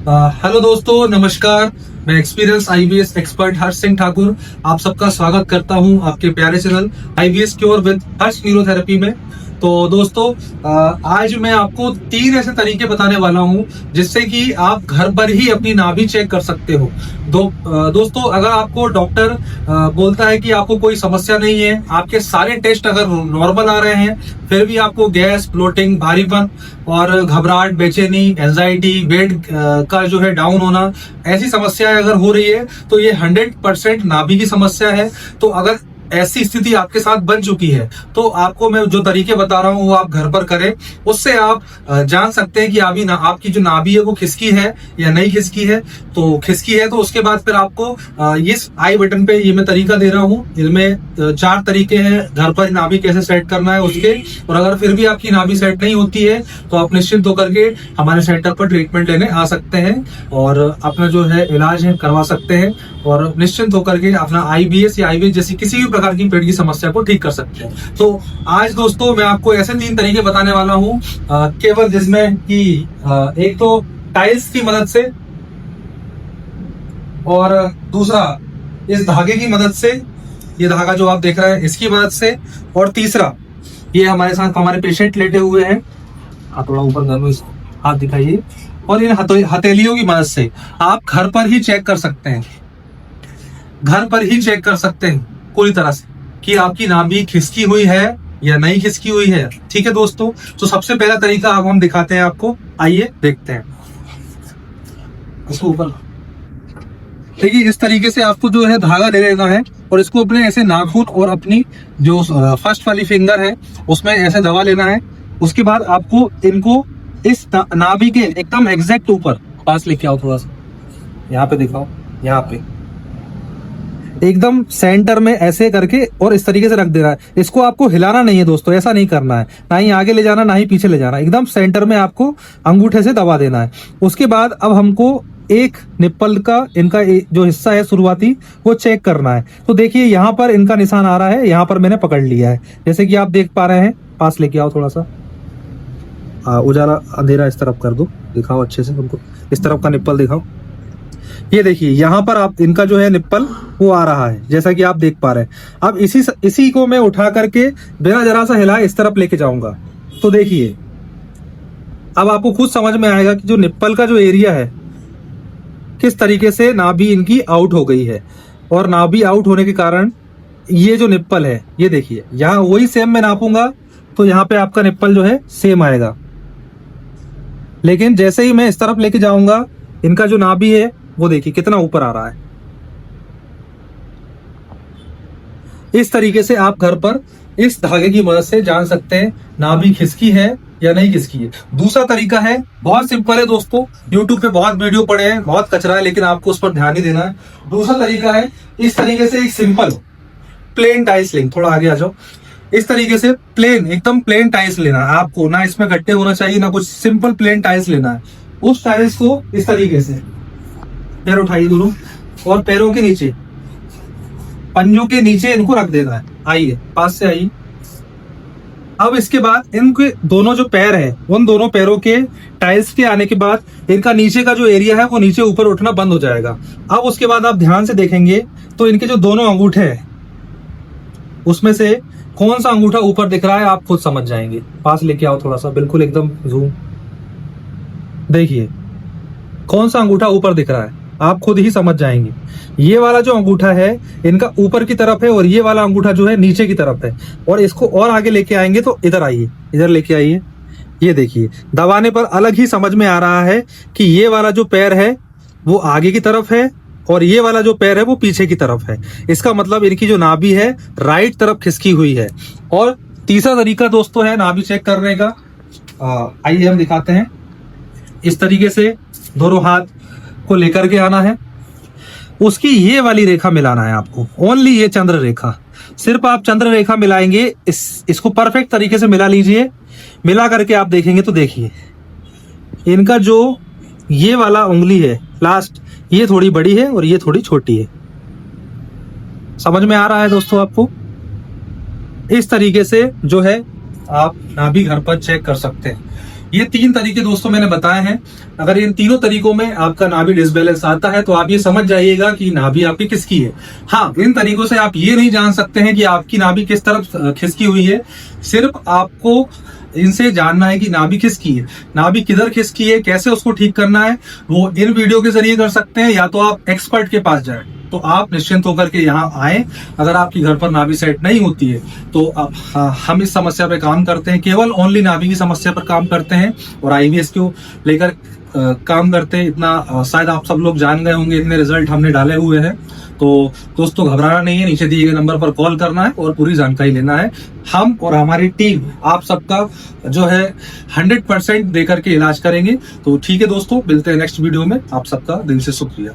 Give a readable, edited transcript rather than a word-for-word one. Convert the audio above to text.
Hello दोस्तों, नमस्कार। मैं experience IBS expert Harsh Singh Thakur आप सबका स्वागत करता हूं आपके प्यारे channel IBS cure with Harsh neurotherapy में। तो दोस्तों, आज मैं आपको 3 ऐसे तरीके बताने वाला हूं जिससे कि आप घर पर ही अपनी नाभि चेक कर सकते हो। दोस्तों, अगर आपको डॉक्टर बोलता है कि आपको कोई समस्या नहीं है, आपके सारे टेस्ट अगर नॉर्मल आ रहे हैं, फिर भी आपको गैस, ब्लोटिंग, भारीपन और घबराहट, बेचैनी, एंजाइटी, वेट का जो है डाउन होना, ऐसी समस्याएं अगर हो रही है तो ये 100% नाभि की समस्या है। तो अगर ऐसी स्थिति आपके साथ बन चुकी है तो आपको मैं जो तरीके बता रहा हूं वो आप घर पर करें। उससे आप जान सकते हैं कि आपकी जो नाभि है वो खिसकी है या नहीं खिसकी है। तो खिसकी है तो उसके बाद फिर आपको इस आई बटन पे ये मैं तरीका दे रहा हूं। इनमें 4 तरीके हैं घर पर नाभि कैसे सेट करना है उसके। और अगर फिर भी आपकी नाभि सेट नहीं होती है तो आप निश्चिंत होकर के हमारे सेंटर पर ट्रीटमेंट लेने आ सकते हैं और अपना जो है इलाज है करवा सकते हैं और निश्चिंत होकर के अपना आईबीएस या आईबीएस जैसी किसी भी प्रकार की पेट की समस्या को ठीक कर सकते हैं। तो आज दोस्तों मैं आपको ऐसे 3 तरीके बताने वाला हूं केवल, जिसमें कि एक तो टाइल्स की मदद से, और दूसरा इस धागे की मदद से, ये धागा जो आप देख रहे हैं इसकी मदद से, और तीसरा ये हमारे साथ हमारे पेशेंट लेटे हुए हैं, थोड़ा ऊपर कर लो, हाथ दिखाइए, और इन हथेलियों की मदद से आप घर पर ही चेक कर सकते हैं। घर पर ही चेक कर सकते हैं पूरी तरह से कि आपकी नाभि खिसकी हुई है या नहीं खिसकी हुई है। ठीक है दोस्तों, तो सबसे पहला तरीका अब हम दिखाते हैं आपको, आइए देखते हैं। इसको ऊपर देखिए, इस तरीके से आपको जो है धागा ले लेना है और इसको अपने ऐसे नाखून और अपनी जो फर्स्ट वाली फिंगर है उसमें ऐसे दबा लेना है। उसके बाद आपको इनको इस नाभि के एकदम एग्जैक्ट ऊपर पास लेके आओ, थोड़ा सा यहाँ पे दिखाओ, यहाँ पे एकदम सेंटर में ऐसे करके और इस तरीके से रख देना है। इसको आपको हिलाना नहीं है दोस्तों, ऐसा नहीं करना है, ना ही आगे ले जाना ना ही पीछे ले जाना, एकदम सेंटर में आपको अंगूठे से दबा देना है। उसके बाद अब हमको एक निप्पल का इनका जो हिस्सा है शुरुआती वो चेक करना है। तो देखिए यहाँ पर इनका निशान आ रहा है, यहाँ पर मैंने पकड़ लिया है, जैसे कि आप देख पा रहे हैं। पास लेके आओ थोड़ा सा, उजाला अंधेरा इस तरफ कर दो, दिखाओ अच्छे से उनको, इस तरफ का निप्पल दिखाओ। ये देखिए यहाँ पर आप इनका जो है निप्पल वो आ रहा है, जैसा कि आप देख पा रहे हैं। अब इसी को मैं उठा करके बिना जरा सा हिलाए इस तरफ लेके जाऊंगा। तो देखिए अब आपको खुद समझ में आएगा कि जो निप्पल का जो एरिया है किस तरीके से नाभि इनकी आउट हो गई है। और नाभि आउट होने के कारण ये जो निप्पल है, ये देखिए यहाँ वही सेम मैं नापूंगा तो यहाँ पे आपका निप्पल जो है सेम आएगा, लेकिन जैसे ही मैं इस तरफ लेके जाऊंगा इनका जो नाभि है वो देखिए कितना ऊपर आ रहा है। इस तरीके से आप घर पर इस धागे की मदद से जान सकते हैं नाभि खिसकी है या नहीं खिसकी है। दूसरा तरीका है, बहुत सिंपल है दोस्तों, YouTube पे बहुत वीडियो पड़े हैं, बहुत कचरा है, लेकिन आपको उस पर ध्यान नहीं देना है। दूसरा तरीका है इस तरीके से एक सिंपल प्लेन टाइल्स लेंगे, थोड़ा आगे आ जाओ। इस तरीके से प्लेन, एकदम प्लेन टाइल्स लेना है आपको, ना इसमें गट्टे होना चाहिए ना कुछ, सिंपल प्लेन टाइल्स लेना है। उस टाइल्स को इस तरीके से पैर उठाइए दोनों और पैरों के नीचे, पंजों के नीचे इनको रख देना है। आइए पास से आइए। अब इसके बाद इनके दोनों जो पैर है, उन दोनों पैरों के टाइल्स के आने के बाद इनका नीचे का जो एरिया है वो नीचे ऊपर उठना बंद हो जाएगा। अब उसके बाद आप ध्यान से देखेंगे तो इनके जो दोनों अंगूठे हैं उसमें से कौन सा अंगूठा ऊपर दिख रहा है आप खुद समझ जाएंगे। पास लेके आओ थोड़ा सा, बिल्कुल एकदम जूम, देखिए कौन सा अंगूठा ऊपर दिख रहा है, आप खुद ही समझ जाएंगे। ये वाला जो अंगूठा है इनका ऊपर की तरफ है और ये वाला अंगूठा जो है नीचे की तरफ है। और इसको और आगे लेके आएंगे तो इधर आइए, इधर लेके आइए। ये देखिए दबाने पर अलग ही समझ में आ रहा है कि ये वाला जो पैर है वो आगे की तरफ है और ये वाला जो पैर है वो पीछे की तरफ है। इसका मतलब इनकी जो नाभि है राइट तरफ खिसकी हुई है। और तीसरा तरीका दोस्तों है नाभि चेक करने का, आइए हम दिखाते हैं। इस तरीके से दोनों हाथ को लेकर के आना है, उसकी ये वाली रेखा मिलाना है आपको, ओनली ये चंद्र रेखा, सिर्फ आप चंद्र रेखा मिलाएंगे। इसको परफेक्ट तरीके से मिला लीजिए। मिला करके आप देखेंगे तो देखिए इनका जो ये वाला उंगली है लास्ट, ये थोड़ी बड़ी है और ये थोड़ी छोटी है। समझ में आ रहा है दोस्तों आपको? इस तरीके से जो है आप नाभि घर पर चेक कर सकते हैं। ये 3 तरीके दोस्तों मैंने बताए हैं। अगर इन तीनों तरीकों में आपका नाभि डिसबैलेंस आता है तो आप ये समझ जाइएगा कि नाभि आपकी किसकी है। हाँ, इन तरीकों से आप ये नहीं जान सकते हैं कि आपकी नाभि किस तरफ खिसकी हुई है। सिर्फ आपको इनसे जानना है कि नाभि किसकी है, नाभि किधर खिसकी है, कैसे उसको ठीक करना है, वो इन वीडियो के जरिए कर सकते हैं, या तो आप एक्सपर्ट के पास जाएं। तो आप निश्चिंत होकर के यहाँ आए। अगर आपकी घर पर नाभि सेट नहीं होती है तो हम इस समस्या पे काम करते हैं, केवल ओनली नाभि की समस्या पर काम करते हैं और आईवीएस को लेकर काम करते हैं। इतना शायद आप सब लोग जान गए होंगे, इतने रिजल्ट हमने डाले हुए हैं। तो दोस्तों घबराना नहीं है, नीचे दिए गए नंबर पर कॉल करना है और पूरी जानकारी लेना है। हम और हमारी टीम आप सबका जो है 100% देकर के इलाज करेंगे। तो ठीक है दोस्तों, मिलते हैं नेक्स्ट वीडियो में। आप सबका दिल से शुक्रिया।